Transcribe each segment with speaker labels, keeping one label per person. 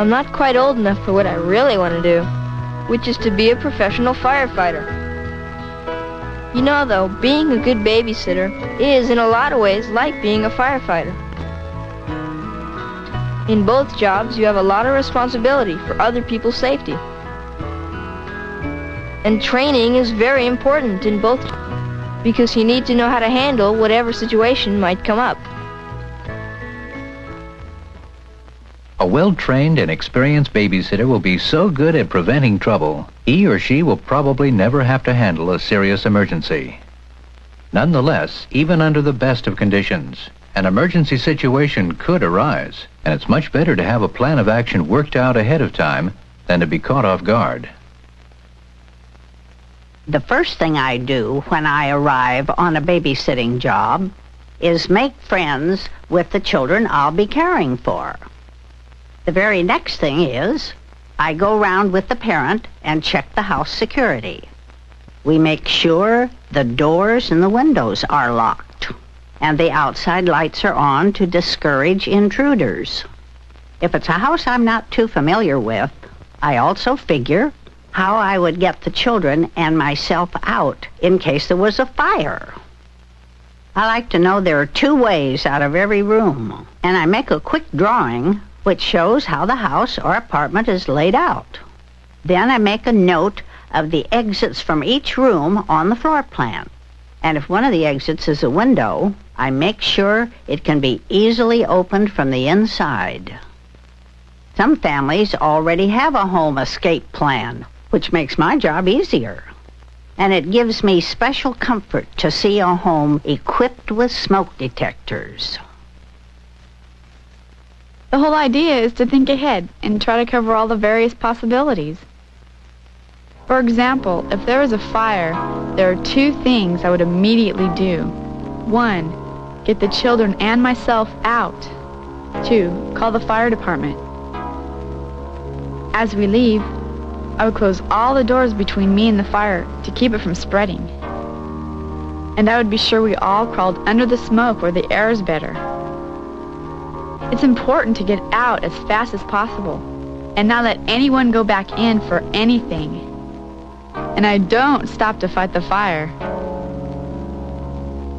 Speaker 1: I'm not quite old enough for what I really want to do, which is to be a professional firefighter. You know, though, being a good babysitter is, in a lot of ways, like being a firefighter. In both jobs, you have a lot of responsibility for other people's safety. And training is very important in both, because you need to know how to handle whatever situation might come up.
Speaker 2: A well-trained and experienced babysitter will be so good at preventing trouble, he or she will probably never have to handle a serious emergency. Nonetheless, even under the best of conditions, an emergency situation could arise, and it's much better to have a plan of action worked out ahead of time than to be caught off guard.
Speaker 3: The first thing I do when I arrive on a babysitting job is make friends with the children I'll be caring for. The very next thing is I go around with the parent and check the house security. We make sure the doors and the windows are locked and the outside lights are on to discourage intruders. If it's a house I'm not too familiar with, I also figure how I would get the children and myself out in case there was a fire. I like to know there are 2 ways out of every room, and I make a quick drawing which shows how the house or apartment is laid out. Then I make a note of the exits from each room on the floor plan. And if one of the exits is a window, I make sure it can be easily opened from the inside. Some families already have a home escape plan, which makes my job easier. And it gives me special comfort to see a home equipped with smoke detectors.
Speaker 4: The whole idea is to think ahead and try to cover all the various possibilities. For example, if there is a fire, there are 2 things I would immediately do. 1, get the children and myself out. 2, call the fire department. As we leave, I would close all the doors between me and the fire to keep it from spreading. And I would be sure we all crawled under the smoke where the air is better. It's important to get out as fast as possible and not let anyone go back in for anything. And I don't stop to fight the fire.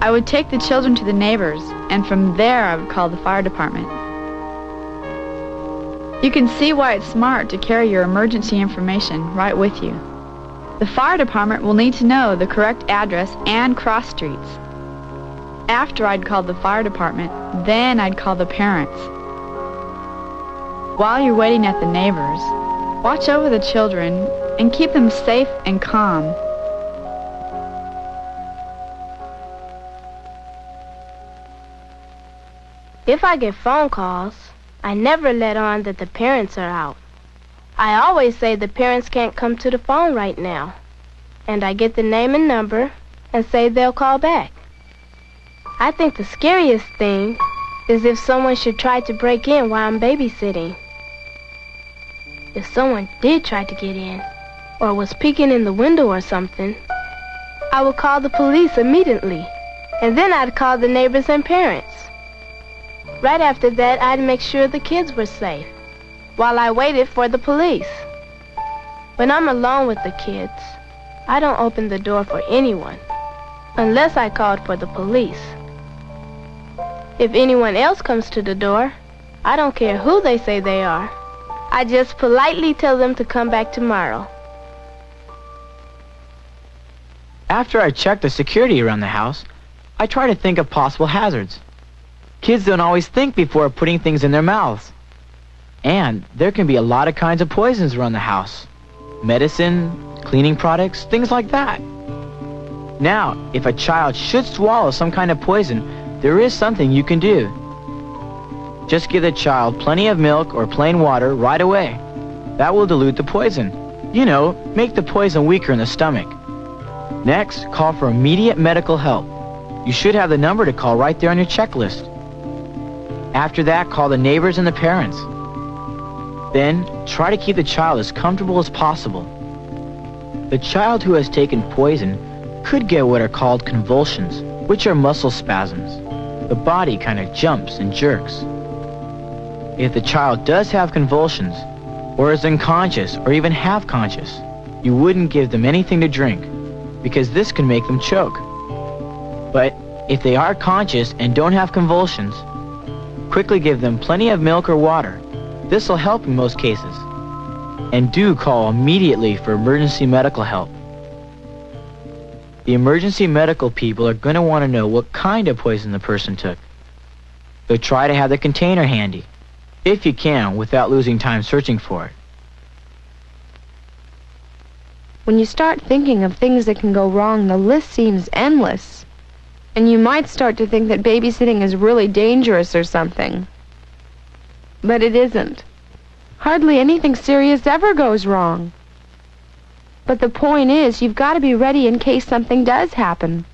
Speaker 4: I would take the children to the neighbors, and from there I would call the fire department. You can see why it's smart to carry your emergency information right with you. The fire department will need to know the correct address and cross streets. After I'd called the fire department, then I'd call the parents. While you're waiting at the neighbors, watch over the children and keep them safe and calm.
Speaker 5: If I get phone calls, I never let on that the parents are out. I always say the parents can't come to the phone right now. And I get the name and number and say they'll call back. I think the scariest thing is if someone should try to break in while I'm babysitting. If someone did try to get in, or was peeking in the window or something, I would call the police immediately, and then I'd call the neighbors and parents. Right after that, I'd make sure the kids were safe, while I waited for the police. When I'm alone with the kids, I don't open the door for anyone, unless I called for the police. If anyone else comes to the door, I don't care who they say they are. I just politely tell them to come back tomorrow.
Speaker 6: After I check the security around the house, I try to think of possible hazards. Kids don't always think before putting things in their mouths. And there can be a lot of kinds of poisons around the house. Medicine, cleaning products, things like that. Now, if a child should swallow some kind of poison, there is something you can do. Just give the child plenty of milk or plain water right away. That will dilute the poison. You know, make the poison weaker in the stomach. Next, call for immediate medical help. You should have the number to call right there on your checklist. After that, call the neighbors and the parents. Then, try to keep the child as comfortable as possible. The child who has taken poison could get what are called convulsions, which are muscle spasms. The body kind of jumps and jerks. If the child does have convulsions, or is unconscious or even half conscious, you wouldn't give them anything to drink because this can make them choke. But if they are conscious and don't have convulsions, quickly give them plenty of milk or water. This will help in most cases. And do call immediately for emergency medical help. The emergency medical people are going to want to know what kind of poison the person took. So try to have the container handy, if you can, without losing time searching for it.
Speaker 7: When you start thinking of things that can go wrong, the list seems endless. And you might start to think that babysitting is really dangerous or something. But it isn't. Hardly anything serious ever goes wrong. But the point is, you've got to be ready in case something does happen.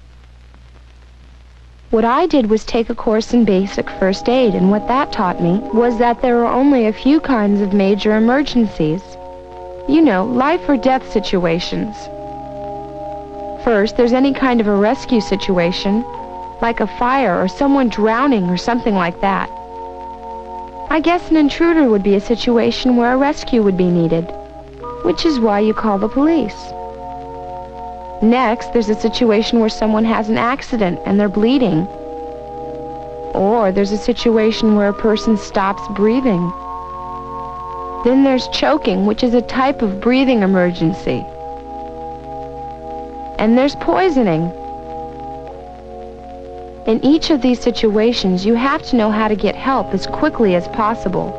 Speaker 7: What I did was take a course in basic first aid, and what that taught me was that there are only a few kinds of major emergencies. You know, life or death situations. First, there's any kind of a rescue situation, like a fire or someone drowning or something like that. I guess an intruder would be a situation where a rescue would be needed, which is why you call the police. Next, there's a situation where someone has an accident and they're bleeding. Or there's a situation where a person stops breathing. Then there's choking, which is a type of breathing emergency. And there's poisoning. In each of these situations, you have to know how to get help as quickly as possible.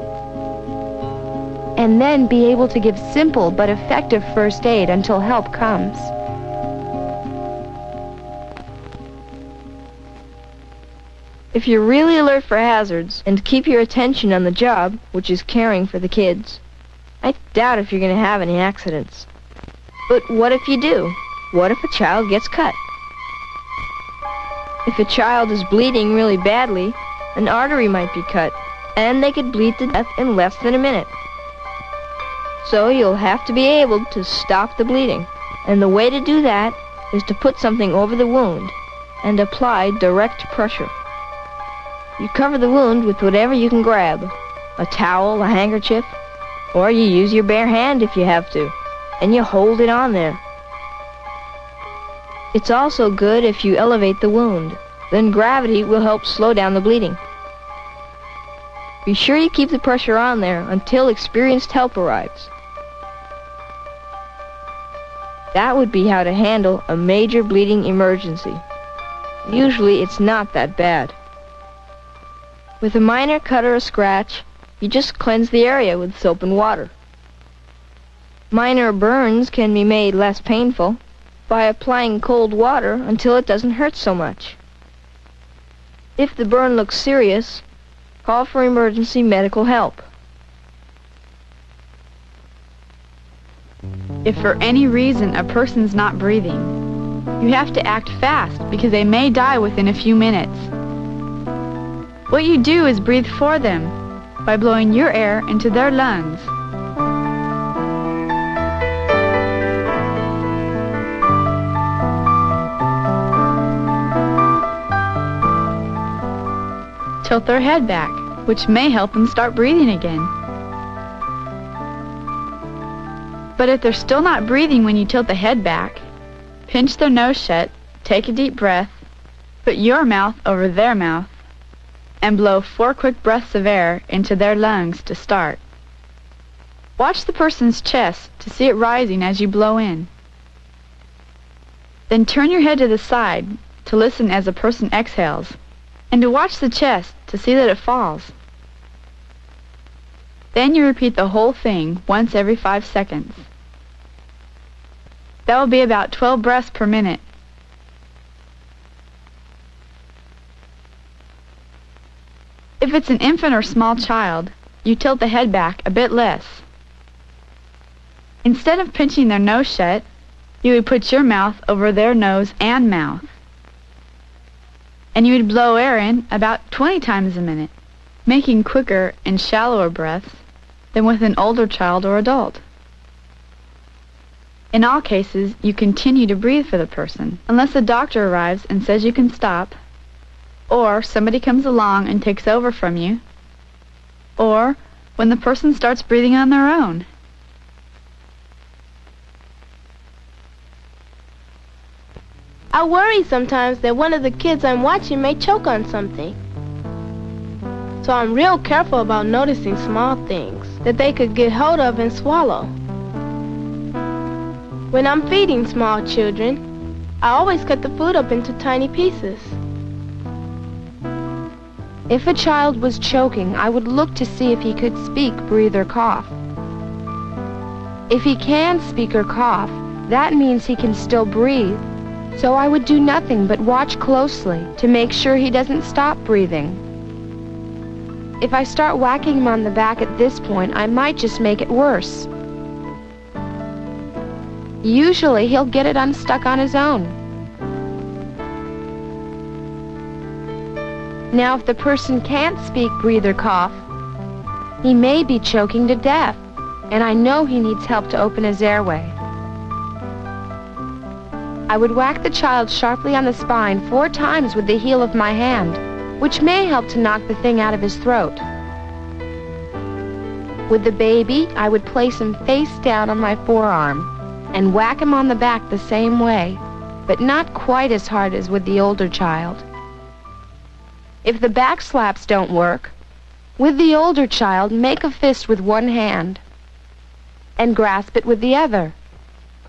Speaker 7: And then be able to give simple but effective first aid until help comes.
Speaker 1: If you're really alert for hazards and keep your attention on the job, which is caring for the kids, I doubt if you're going to have any accidents. But what if you do? What if a child gets cut? If a child is bleeding really badly, an artery might be cut, and they could bleed to death in less than a minute. So you'll have to be able to stop the bleeding. And the way to do that is to put something over the wound and apply direct pressure. You cover the wound with whatever you can grab, a towel, a handkerchief, or you use your bare hand if you have to, and you hold it on there. It's also good if you elevate the wound. Then gravity will help slow down the bleeding. Be sure you keep the pressure on there until experienced help arrives. That would be how to handle a major bleeding emergency. Usually it's not that bad. With a minor cut or a scratch, you just cleanse the area with soap and water. Minor burns can be made less painful by applying cold water until it doesn't hurt so much. If the burn looks serious, call for emergency medical help.
Speaker 4: If for any reason a person's not breathing, you have to act fast because they may die within a few minutes. What you do is breathe for them by blowing your air into their lungs. Tilt their head back, which may help them start breathing again. But if they're still not breathing when you tilt the head back, pinch their nose shut, take a deep breath, put your mouth over their mouth, and blow 4 quick breaths of air into their lungs to start. Watch the person's chest to see it rising as you blow in. Then turn your head to the side to listen as the person exhales, and to watch the chest to see that it falls. Then you repeat the whole thing once every 5 seconds. That will be about 12 breaths per minute. If it's an infant or small child, you tilt the head back a bit less. Instead of pinching their nose shut, you would put your mouth over their nose and mouth. And you would blow air in about 20 times a minute, making quicker and shallower breaths than with an older child or adult. In all cases, you continue to breathe for the person, unless the doctor arrives and says you can stop, or somebody comes along and takes over from you, or when the person starts breathing on their own.
Speaker 5: I worry sometimes that one of the kids I'm watching may choke on something. So I'm real careful about noticing small things that they could get hold of and swallow. When I'm feeding small children, I always cut the food up into tiny pieces.
Speaker 7: If a child was choking, I would look to see if he could speak, breathe, or cough. If he can speak or cough, that means he can still breathe. So I would do nothing but watch closely to make sure he doesn't stop breathing. If I start whacking him on the back at this point, I might just make it worse. Usually he'll get it unstuck on his own. Now, if the person can't speak, breathe, or cough, he may be choking to death, and I know he needs help to open his airway. I would whack the child sharply on the spine 4 times with the heel of my hand, which may help to knock the thing out of his throat. With the baby, I would place him face down on my forearm and whack him on the back the same way, but not quite as hard as with the older child. If the back slaps don't work, with the older child, make a fist with one hand and grasp it with the other,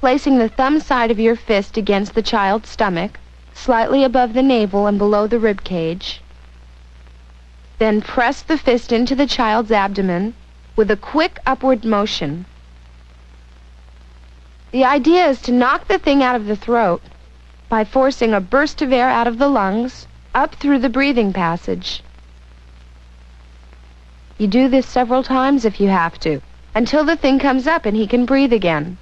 Speaker 7: placing the thumb side of your fist against the child's stomach, slightly above the navel and below the rib cage. Then press the fist into the child's abdomen with a quick upward motion. The idea is to knock the thing out of the throat by forcing a burst of air out of the lungs up through the breathing passage. You do this several times if you have to, until the thing comes up and he can breathe again.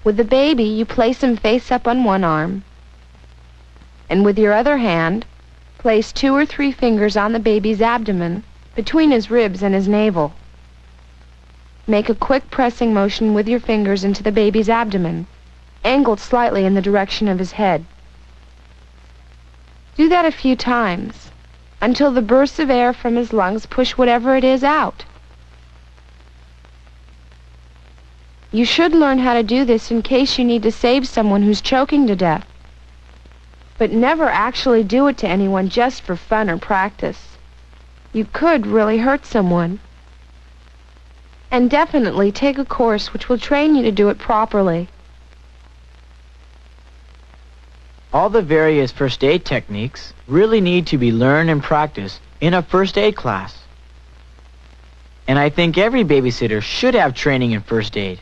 Speaker 7: With the baby, you place him face up on one arm, and with your other hand, place 2 or 3 fingers on the baby's abdomen between his ribs and his navel. Make a quick pressing motion with your fingers into the baby's abdomen, angled slightly in the direction of his head. Do that a few times, until the bursts of air from his lungs push whatever it is out. You should learn how to do this in case you need to save someone who's choking to death. But never actually do it to anyone just for fun or practice. You could really hurt someone. And definitely take a course which will train you to do it properly.
Speaker 6: All the various first aid techniques really need to be learned and practiced in a first aid class. And I think every babysitter should have training in first aid.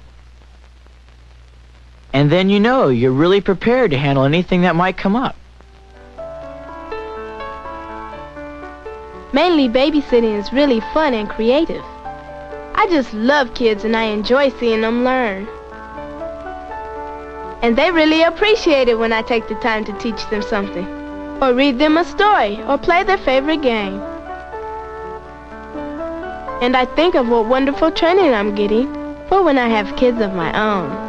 Speaker 6: And then you know you're really prepared to handle anything that might come up.
Speaker 5: Mainly babysitting is really fun and creative. I just love kids and I enjoy seeing them learn. And they really appreciate it when I take the time to teach them something, or read them a story, or play their favorite game. And I think of what wonderful training I'm getting for when I have kids of my own.